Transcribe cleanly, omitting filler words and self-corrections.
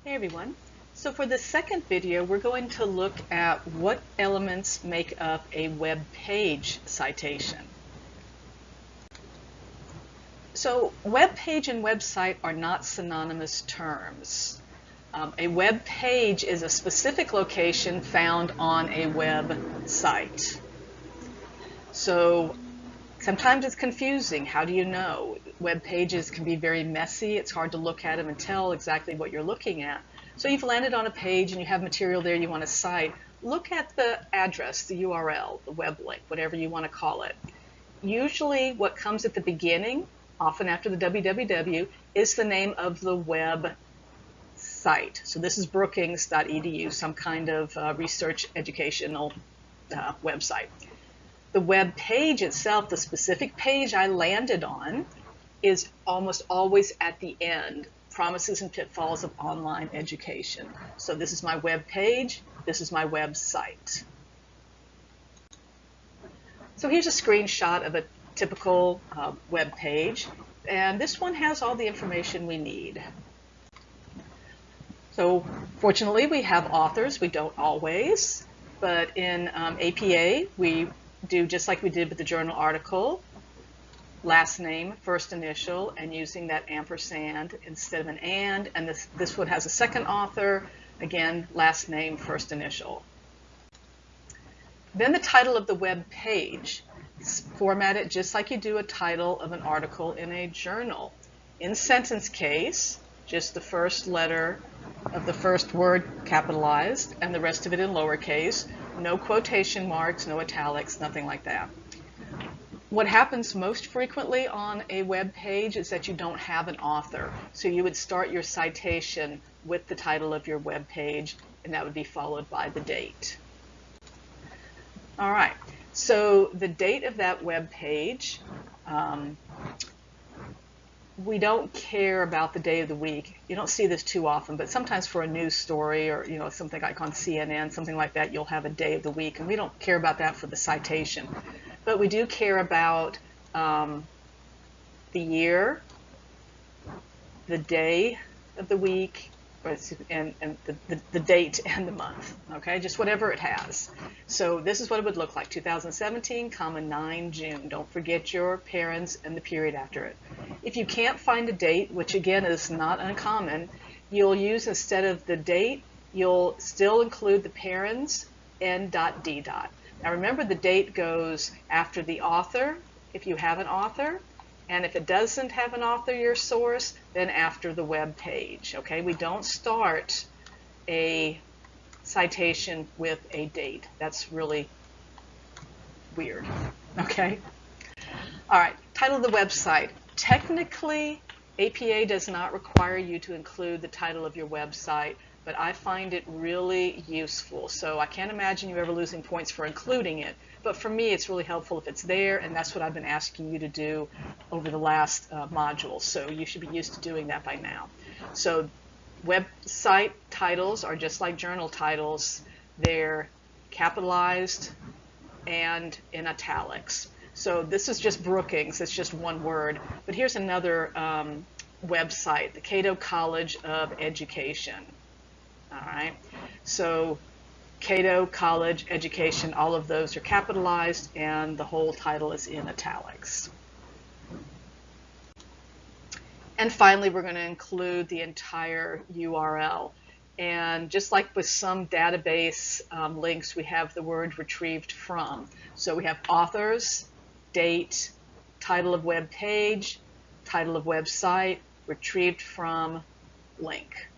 Hey everyone. So for the second video, we're going to look at what elements make up a web page citation. So web page and website are not synonymous terms. A web page is a specific location found on a website. So sometimes it's confusing. How do you know? Web pages can be very messy. It's hard to look at them and tell exactly what you're looking at. So you've landed on a page and you have material there you want to cite. Look at the address, the URL, the web link, whatever you want to call it. Usually what comes at the beginning, often after the www, is the name of the web site. So this is brookings.edu, some kind of research educational website. The web page itself, the specific page I landed on, is almost always at the end. Promises and pitfalls of online education. So this is my web page, this is my website. So here's a screenshot of a typical web page, and this one has all the information we need. So fortunately we have authors, we don't always, but in APA we do just like we did with the journal article, last name, first initial, and using that ampersand instead of an and this one has a second author, again, last name, first initial. Then the title of the web page. Format it just like you do a title of an article in a journal. In sentence case, just the first letter of the first word capitalized and the rest of it in lowercase. No quotation marks, no italics, nothing like that. What happens most frequently on a web page is that you don't have an author. So you would start your citation with the title of your web page, and that would be followed by the date. All right, so the date of that web page, we don't care about the day of the week. You don't see this too often, but sometimes for a news story or something like on CNN, something like that, you'll have a day of the week, and we don't care about that for the citation. But we do care about the year, the day of the week, and the date and the month, okay? Just whatever it has. So this is what it would look like, 2017, 9 June. Don't forget your parents and the period after it. If you can't find a date, which again is not uncommon, you'll use, instead of the date, you'll still include the parents and .d. Now remember, the date goes after the author, if you have an author, and if it doesn't have an author, your source, then after the web page, okay? We don't start a citation with a date. That's really weird, okay? All right, title of the website. Technically, APA does not require you to include the title of your website, but I find it really useful. So I can't imagine you ever losing points for including it. But for me, it's really helpful if it's there, and that's what I've been asking you to do over the last module. So you should be used to doing that by now. So website titles are just like journal titles. They're capitalized and in italics. So this is just Brookings. It's just one word. But here's another website, the Cato College of Education. All right, so Cato College Education, all of those are capitalized, and the whole title is in italics. And finally, we're going to include the entire URL. And just like with some database links, we have the word retrieved from. So we have authors, date, title of web page, title of website, retrieved from, link.